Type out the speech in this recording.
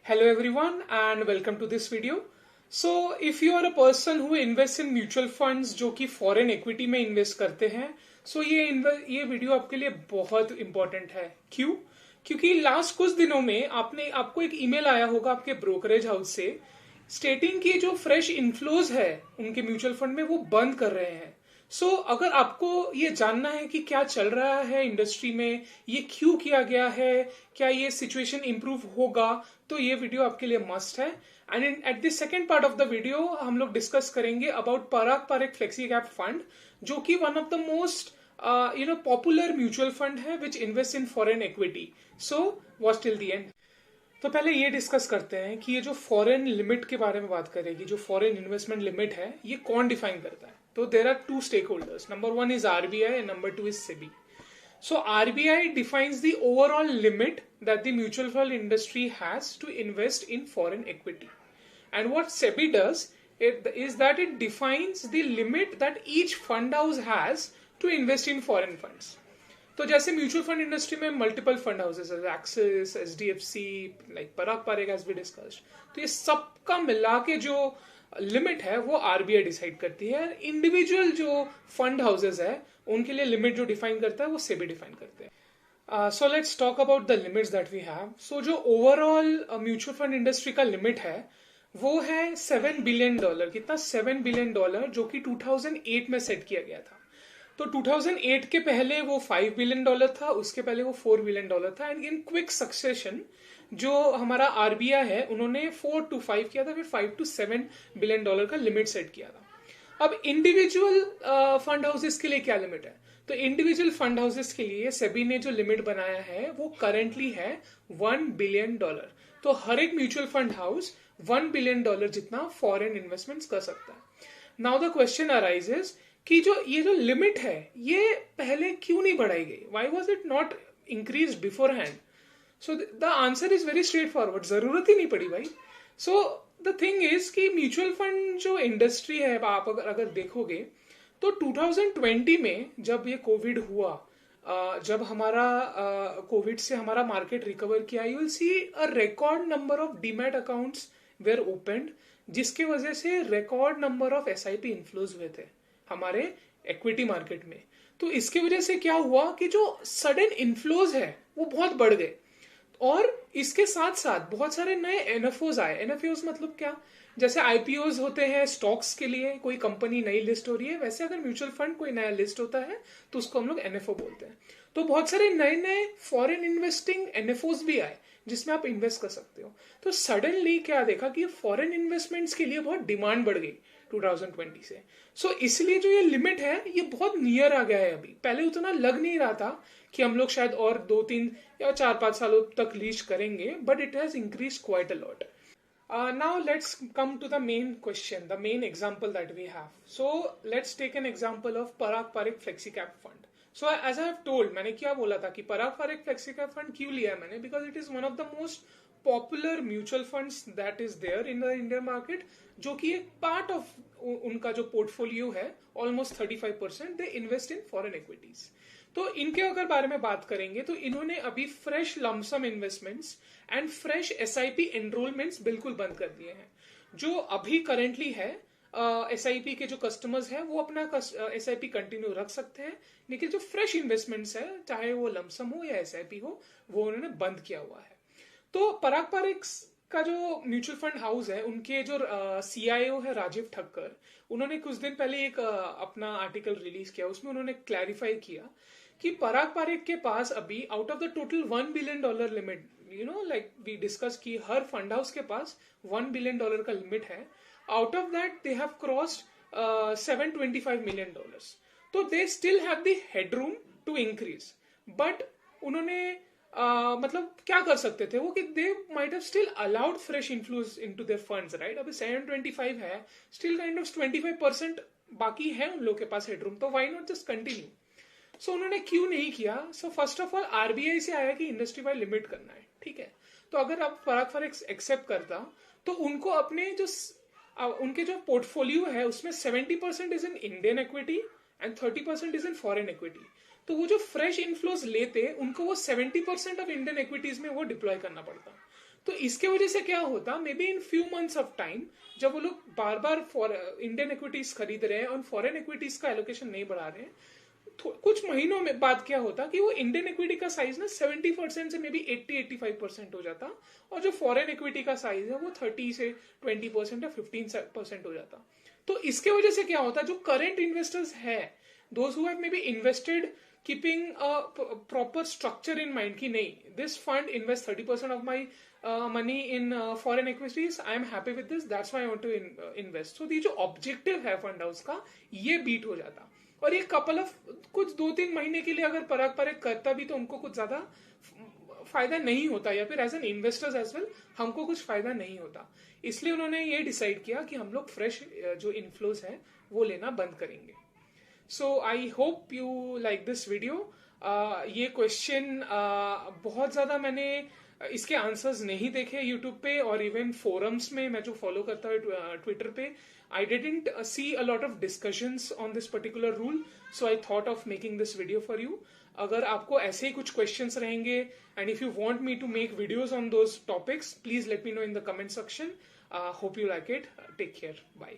Hello everyone and welcome to this video. So if you are a person who invests in mutual funds जो कि foreign equity में invest करते हैं, so ये video आपके लिए बहुत इंपॉर्टेंट है. क्यों? क्योंकि लास्ट कुछ दिनों में आपको एक ईमेल आया होगा आपके ब्रोकरेज हाउस से स्टेटिंग कि जो फ्रेश इनफ्लोज है उनके म्यूचुअल फंड में वो बंद कर रहे हैं. अगर आपको ये जानना है कि क्या चल रहा है इंडस्ट्री में, ये क्यों किया गया है, क्या ये सिचुएशन इंप्रूव होगा, तो ये वीडियो आपके लिए मस्ट है. And at the second part of the video हम लोग डिस्कस करेंगे about Parag Parekh flexi cap fund, जो कि one of the most popular mutual fund है which invest in foreign equity. So watch till the end. तो पहले ये डिस्कस करते हैं कि ये जो फॉरेन लिमिट के बारे में बात करेगी, जो फॉरेन इन्वेस्टमेंट लिमिट है, ये कौन डिफाइन करता है. तो there are two stakeholders. Number one is RBI and number two is SEBI. So RBI defines the overall limit that the mutual fund industry has to invest in foreign equity. And what SEBI does is that it defines the limit that each fund house has to invest in foreign funds. तो जैसे mutual fund industry में multiple fund houses है, Axis, HDFC, like Parag Parekh has been discussed. तो ये सबका मिला के जो लिमिट है वो आरबीआई डिसाइड करती है. इंडिविजुअल जो फंड हाउसेस है उनके लिए लिमिट जो डिफाइन करता है वो सेबी डिफाइन करते हैं. So let's talk about the limits that we have. So जो ओवरऑल म्यूचुअल फंड इंडस्ट्री का लिमिट है वो है $7 बिलियन. कितना? $7 बिलियन, जो कि 2008 में सेट किया गया था. तो 2008 के पहले वो $5 बिलियन था, उसके पहले वो $4 बिलियन था. एंड इन क्विक सक्सेशन जो हमारा आरबीआई है उन्होंने 4 to 5 किया था, फिर 5 to 7 बिलियन का लिमिट सेट किया था. अब इंडिविजुअल फंड हाउसेस के लिए क्या लिमिट है? तो इंडिविजुअल फंड हाउसेस के लिए सेबी ने जो लिमिट बनाया है वो करेंटली है $1 बिलियन. तो हर एक म्यूचुअल फंड हाउस $1 बिलियन जितना फॉरेन इन्वेस्टमेंट्स कर सकता है. नाउ द क्वेश्चन अराइजेस कि ये जो लिमिट है ये पहले क्यों नहीं बढ़ाई गई? Why was it not increased before hand? So the answer is very straight forward. जरूरत ही नहीं पड़ी भाई. सो द थिंग इज कि म्यूचुअल फंड जो इंडस्ट्री है, आप अगर देखोगे तो 2020 में जब ये कोविड हुआ, जब हमारा कोविड से हमारा मार्केट रिकवर किया, you will see a record number of demat accounts were opened, जिसके वजह से record number of SIP inflows हुए थे हमारे इक्विटी मार्केट में. तो इसके वजह से क्या हुआ कि जो सडन इन्फ्लोज है वो बहुत बढ़ गए. और इसके साथ साथ बहुत सारे नए एनएफओज आए. एनएफओज मतलब क्या? जैसे आईपीओज होते हैं स्टॉक्स के लिए, कोई कंपनी नई लिस्ट हो रही है, वैसे अगर म्यूचुअल फंड कोई नया लिस्ट होता है तो उसको हम लोग एनएफओ बोलते हैं. तो बहुत सारे नए नए फॉरेन इन्वेस्टिंग एनएफओज भी आए जिसमें आप इन्वेस्ट कर सकते हो. तो सडनली क्या देखा कि फॉरेन इन्वेस्टमेंट्स के लिए बहुत डिमांड बढ़ गई 2020 से. सो इसलिए जो ये लिमिट है ये बहुत नियर आ गया है. अभी पहले उतना लग नहीं रहा था कि हम लोग शायद और 2-3 या 4-5 सालों तक रीच करेंगे, but it has increase quite a lot. Now let's come to the main question, the main example that we have. So let's take an example of Parag Parekh Flexi Cap Fund. So as I have told, मैंने क्या बोला था कि Parag Parekh Flexi Cap Fund क्यों लिया है मैंने? Because it is one of the most popular mutual funds that is there in the Indian market, जो कि एक part of उनका जो portfolio है, almost 35% they invest in foreign equities. तो इनके अगर बारे में बात करेंगे तो इन्होंने अभी fresh lump sum investments and fresh SIP enrolments बिल्कुल बंद कर दिए हैं. जो अभी करेंटली है एसआईपी के जो कस्टमर्स हैं वो अपना एसआईपी कंटिन्यू रख सकते हैं, लेकिन जो फ्रेश इन्वेस्टमेंट्स है चाहे वो लमसम हो या एसआईपी हो वो उन्होंने बंद किया हुआ है. तो पराग पारेख का जो म्यूचुअल फंड हाउस है उनके जो सीआईओ है राजीव ठक्कर, उन्होंने कुछ दिन पहले एक अपना आर्टिकल रिलीज किया. उसमें उन्होंने क्लैरिफाई किया कि पराग पारेख के पास अभी out of the total $1 billion limit, like we discuss की हर फंड हाउस के पास $1 बिलियन का लिमिट है. Out of that they have crossed $725 million. तो they still have the headroom to increase. But उन्होंने मतलब क्या कर सकते थे वो कि they might have still allowed fresh inflows into their funds, right? अभी 725 है, स्टिल काइंड ऑफ 25% बाकी है उन लोग के पास हेडरूम. तो व्हाई नॉट जस्ट कंटिन्यू? सो उन्होंने क्यों नहीं किया? So first of all RBI से आया कि इंडस्ट्री वाइड लिमिट करना है, ठीक है. तो अगर आप पराग पारेख एक्सेप्ट करता तो उनको अपने जो उनके जो पोर्टफोलियो है उसमें 70% is in Indian equity and 30% is in foreign equity. तो वो जो फ्रेश इन्फ्लोज लेते उनको वो 70% ऑफ इंडियन इक्विटीज में वो डिप्लॉय करना पड़ता. तो इसके वजह से क्या होता, may be in few months of time, जब वो लोग बार बार इंडियन इक्विटीज खरीद रहे हैं और फॉरेन इक्विटीज का एलोकेशन नहीं बढ़ा रहे हैं, कुछ महीनों में बाद क्या होता कि वो इंडियन इक्विटी का साइज ना 70% से मे बी 80-85% हो जाता, और जो फॉरेन इक्विटी का साइज है वो 30 से 20% या 15% हो जाता। तो इसके वजह से क्या होता, जो करेंट इन्वेस्टर्स है, those who have may be invested keeping a proper structure in mind कि नहीं, this fund invest 30% of my money in foreign equities, I am happy with this, that's why I want to invest. So ये जो objective है fund house का, ये beat हो जाता। और ये कपल ऑफ कुछ 2-3 महीने के लिए अगर परख परख करता भी तो उनको कुछ ज्यादा फायदा नहीं होता, या फिर as an investors as well हमको कुछ फायदा नहीं होता। इसलिए उन्होंने ये डिसाइड किया कि हम लोग फ्रेश जो इनफ्लोज है वो लेना बंद करेंगे। So I hope you like this video. ये क्वेश्चन बहुत ज्यादा मैंने इसके आंसर्स नहीं देखे यूट्यूब पे, और इवन फोरम्स में मैं जो फॉलो करता हूँ ट्विटर पे, I didn't see a lot of discussions on this particular rule, so I thought of making this video for you. अगर आपको ऐसे ही कुछ क्वेश्चंस रहेंगे and if you want me to make videos on those topics, please let me know in the comment section. Hope you like it. Take care, bye.